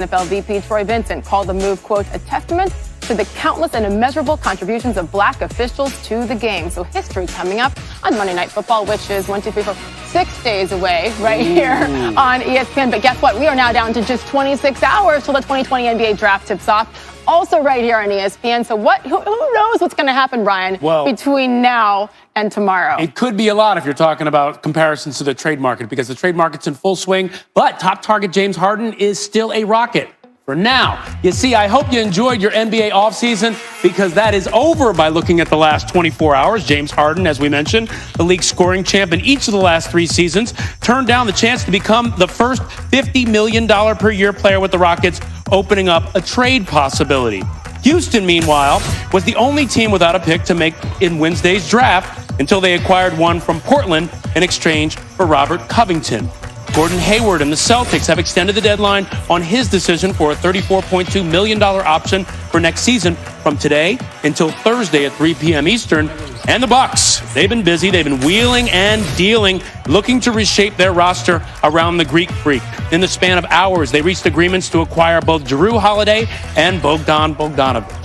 NFL VP Troy Vincent called the move, quote, a testament to the countless and immeasurable contributions of black officials to the game. So history coming up on Monday Night Football, which is 6 days away right here on ESPN. But guess what? We are now down to just 26 hours till the 2020 NBA draft tips off. Also right here on ESPN. So who knows what's going to happen, Ryan, between now and tomorrow? It could be a lot if you're talking about comparisons to the trade market, because the trade market's in full swing. But top target James Harden is still a rocket for now. You see, I hope you enjoyed your NBA offseason, because that is over by looking at the last 24 hours. James Harden, as we mentioned, the league scoring champ in each of the last 3 seasons, turned down the chance to become the first $50 million per year player with the Rockets, opening up a trade possibility. Houston, meanwhile, was the only team without a pick to make in Wednesday's draft until they acquired one from Portland in exchange for Robert Covington. Gordon Hayward and the Celtics have extended the deadline on his decision for a $34.2 million option for next season from today until Thursday at 3 p.m. Eastern. And the Bucks, they've been busy. They've been wheeling and dealing, looking to reshape their roster around the Greek Freak. In the span of hours, they reached agreements to acquire both Jrue Holiday and Bogdan Bogdanovic.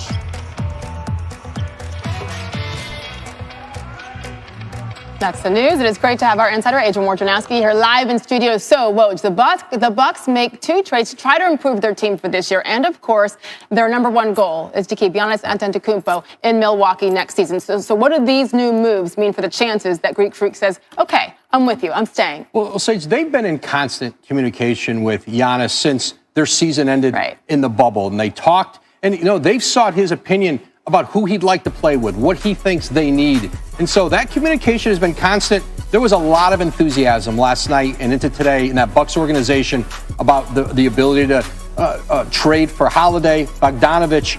That's the news. It is great to have our insider, Adrian Woj, here live in studio. So, Woj, the Bucks make 2 trades to try to improve their team for this year. And, of course, their number one goal is to keep Giannis Antetokounmpo in Milwaukee next season. So what do these new moves mean for the chances that Greek Freak says, okay, I'm with you, I'm staying? Well, Sage, they've been in constant communication with Giannis since their season ended in the bubble. And they talked, and, they've sought his opinion about who he'd like to play with, what he thinks they need. And so that communication has been constant. There was a lot of enthusiasm last night and into today in that Bucks organization about the ability to trade for Holiday, Bogdanovic.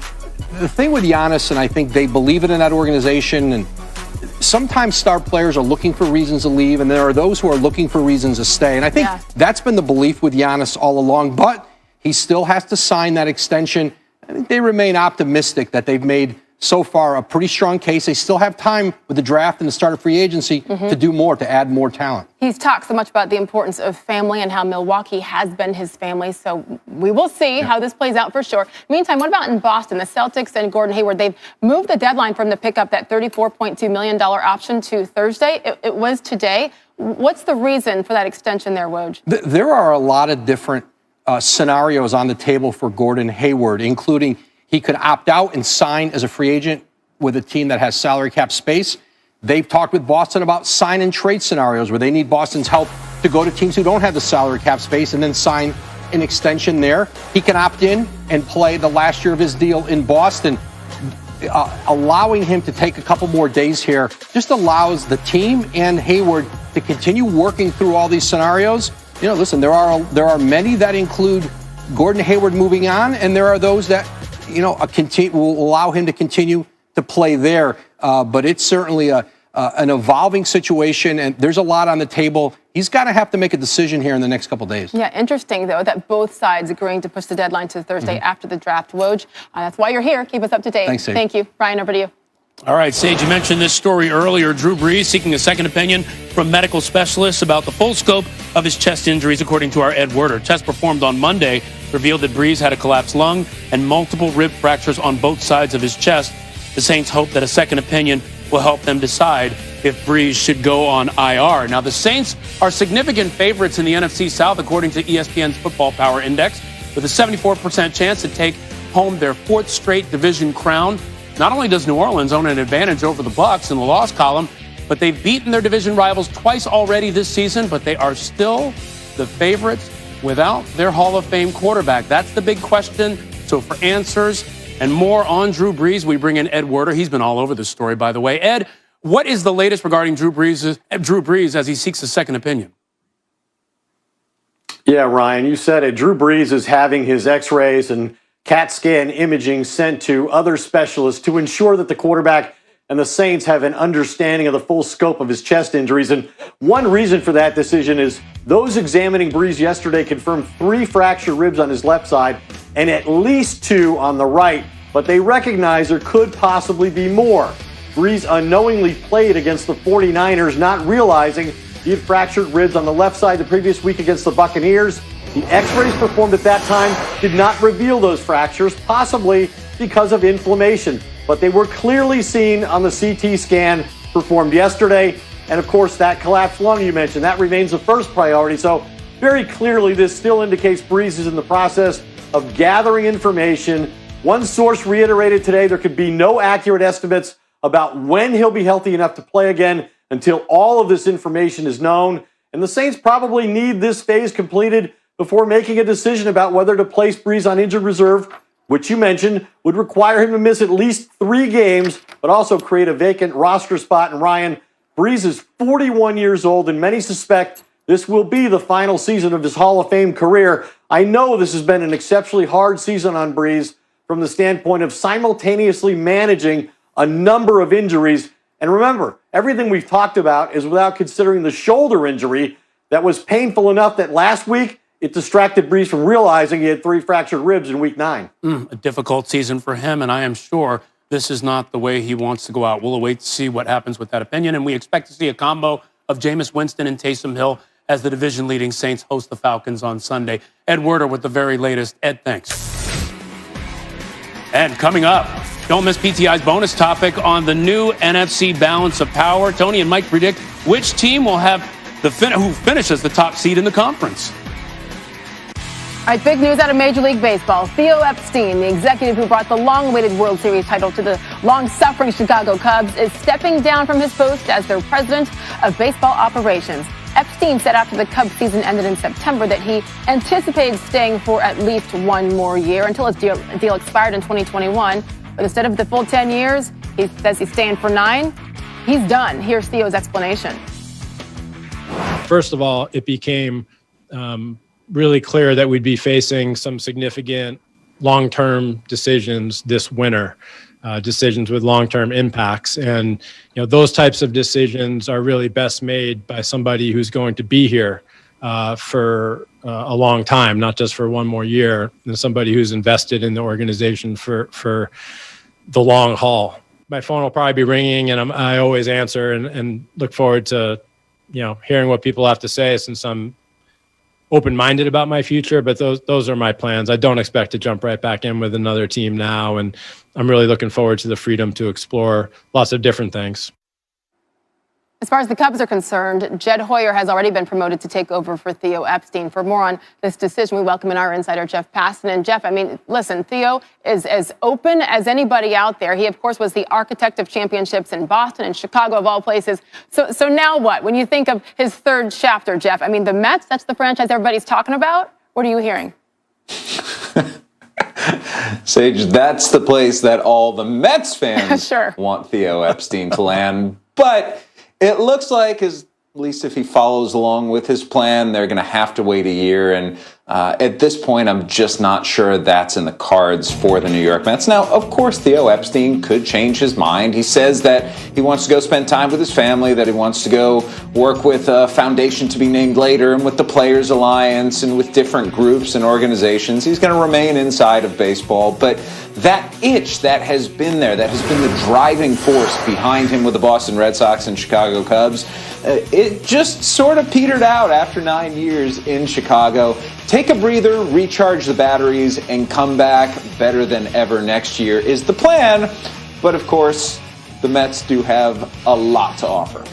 The thing with Giannis, and I think they believe it in that organization, and sometimes star players are looking for reasons to leave, and there are those who are looking for reasons to stay. And I think that's been the belief with Giannis all along, but he still has to sign that extension. I think they remain optimistic that they've made so far a pretty strong case. They still have time with the draft and the start of free agency to do more, to add more talent. He's talked so much about the importance of family and how Milwaukee has been his family. So we will see how this plays out for sure. Meantime, what about in Boston? The Celtics and Gordon Hayward, they've moved the deadline from to pick up that $34.2 million option to Thursday. It was today. What's the reason for that extension there, Woj? There are a lot of different scenarios on the table for Gordon Hayward, including he could opt out and sign as a free agent with a team that has salary cap space. They've talked with Boston about sign and trade scenarios where they need Boston's help to go to teams who don't have the salary cap space and then sign an extension there. He can opt in and play the last year of his deal in Boston. Allowing him to take a couple more days here just allows the team and Hayward to continue working through all these scenarios. Listen, there are many that include Gordon Hayward moving on, and there are those that, will allow him to continue to play there. But it's certainly an evolving situation, and there's a lot on the table. He's got to have to make a decision here in the next couple days. Yeah, interesting, though, that both sides agreeing to push the deadline to Thursday after the draft. Woj, that's why you're here. Keep us up to date. Thanks, Sage. Thank you. Ryan, over to you. All right, Sage, you mentioned this story earlier. Drew Brees seeking a second opinion from medical specialists about the full scope of his chest injuries, according to our Ed Werder. Tests performed on Monday revealed that Brees had a collapsed lung and multiple rib fractures on both sides of his chest. The Saints hope that a second opinion will help them decide if Brees should go on IR. Now, the Saints are significant favorites in the NFC South, according to ESPN's Football Power Index, with a 74% chance to take home their 4th straight division crown. Not only does New Orleans own an advantage over the Bucs in the loss column, but they've beaten their division rivals twice already this season, but they are still the favorites without their Hall of Fame quarterback. That's the big question. So for answers and more on Drew Brees, we bring in Ed Werder. He's been all over this story, by the way. Ed, what is the latest regarding Drew Brees as he seeks a second opinion? Yeah, Ryan, you said it. Drew Brees is having his X-rays and CAT scan imaging sent to other specialists to ensure that the quarterback and the Saints have an understanding of the full scope of his chest injuries. And one reason for that decision is those examining Brees yesterday confirmed 3 fractured ribs on his left side and at least 2 on the right, but they recognize there could possibly be more. Brees unknowingly played against the 49ers, not realizing he had fractured ribs on the left side the previous week against the Buccaneers. The x-rays performed at that time did not reveal those fractures, possibly because of inflammation. But they were clearly seen on the CT scan performed yesterday. And of course, that collapsed lung you mentioned, that remains the first priority. So very clearly, this still indicates Brees is in the process of gathering information. One source reiterated today there could be no accurate estimates about when he'll be healthy enough to play again until all of this information is known. And the Saints probably need this phase completed before making a decision about whether to place Brees on injured reserve, which you mentioned would require him to miss at least 3 games, but also create a vacant roster spot. And Ryan, Brees is 41 years old, and many suspect this will be the final season of his Hall of Fame career. I know this has been an exceptionally hard season on Brees from the standpoint of simultaneously managing a number of injuries. And remember, everything we've talked about is without considering the shoulder injury that was painful enough that last week it distracted Brees from realizing he had 3 fractured ribs in week 9. A difficult season for him, and I am sure this is not the way he wants to go out. We'll wait to see what happens with that opinion, and we expect to see a combo of Jameis Winston and Taysom Hill as the division-leading Saints host the Falcons on Sunday. Ed Werder with the very latest. Ed, thanks. And coming up, don't miss PTI's bonus topic on the new NFC balance of power. Tony and Mike predict which team will have who finishes the top seed in the conference. All right, big news out of Major League Baseball. Theo Epstein, the executive who brought the long-awaited World Series title to the long-suffering Chicago Cubs, is stepping down from his post as their president of baseball operations. Epstein said after the Cubs season ended in September that he anticipated staying for at least 1 more year until his deal expired in 2021. But instead of the full 10 years, he says he's staying for 9. He's done. Here's Theo's explanation. First of all, it became really clear that we'd be facing some significant long-term decisions this winter, decisions with long-term impacts. And, those types of decisions are really best made by somebody who's going to be here for a long time, not just for 1 more year, and somebody who's invested in the organization for the long haul. My phone will probably be ringing, and I always answer and look forward to, hearing what people have to say, since I'm open-minded about my future, but those are my plans. I don't expect to jump right back in with another team now, and I'm really looking forward to the freedom to explore lots of different things. As far as the Cubs are concerned, Jed Hoyer has already been promoted to take over for Theo Epstein. For more on this decision, we welcome in our insider, Jeff Passan. And Jeff, listen, Theo is as open as anybody out there. He, of course, was the architect of championships in Boston and Chicago, of all places. So now what? When you think of his third chapter, Jeff, the Mets, that's the franchise everybody's talking about. What are you hearing? Sage, that's the place that all the Mets fans sure. want Theo Epstein to land. But it looks like, at least if he follows along with his plan, they're going to have to wait a year. And at this point, I'm just not sure that's in the cards for the New York Mets. Now, of course, Theo Epstein could change his mind. He says that he wants to go spend time with his family, that he wants to go work with a foundation to be named later, and with the Players Alliance, and with different groups and organizations. He's going to remain inside of baseball. But that itch that has been there, that has been the driving force behind him with the Boston Red Sox and Chicago Cubs, it just sort of petered out after 9 years in Chicago. Take a breather, recharge the batteries, and come back better than ever next year is the plan. But of course, the Mets do have a lot to offer.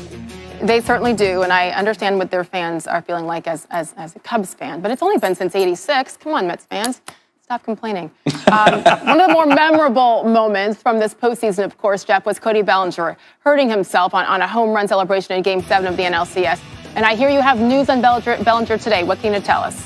They certainly do, and I understand what their fans are feeling like as a Cubs fan. But it's only been since '86. Come on, Mets fans. Stop complaining. One of the more memorable moments from this postseason, of course, Jeff, was Cody Bellinger hurting himself on a home run celebration in Game 7 of the NLCS. And I hear you have news on Bellinger today. What can you tell us?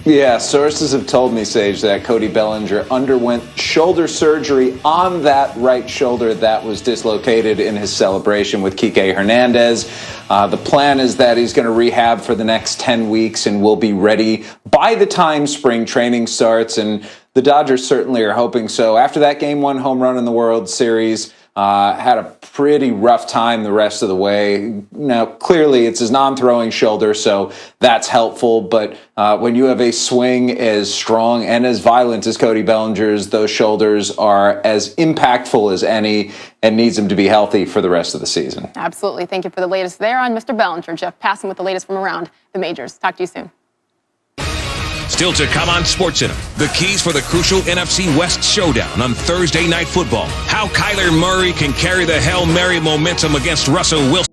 Yeah, sources have told me, Sage, that Cody Bellinger underwent shoulder surgery on that right shoulder that was dislocated in his celebration with Kike Hernandez. The plan is that he's going to rehab for the next 10 weeks and will be ready by the time spring training starts. And the Dodgers certainly are hoping so. After that Game 1 home run in the World Series, had a pretty rough time the rest of the way. Now, clearly, it's his non-throwing shoulder, so that's helpful. But when you have a swing as strong and as violent as Cody Bellinger's, those shoulders are as impactful as any and needs him to be healthy for the rest of the season. Absolutely. Thank you for the latest there on Mr. Bellinger. Jeff Passan with the latest from around the majors. Talk to you soon. Still to come on SportsCenter, the keys for the crucial NFC West showdown on Thursday Night Football. How Kyler Murray can carry the Hail Mary momentum against Russell Wilson.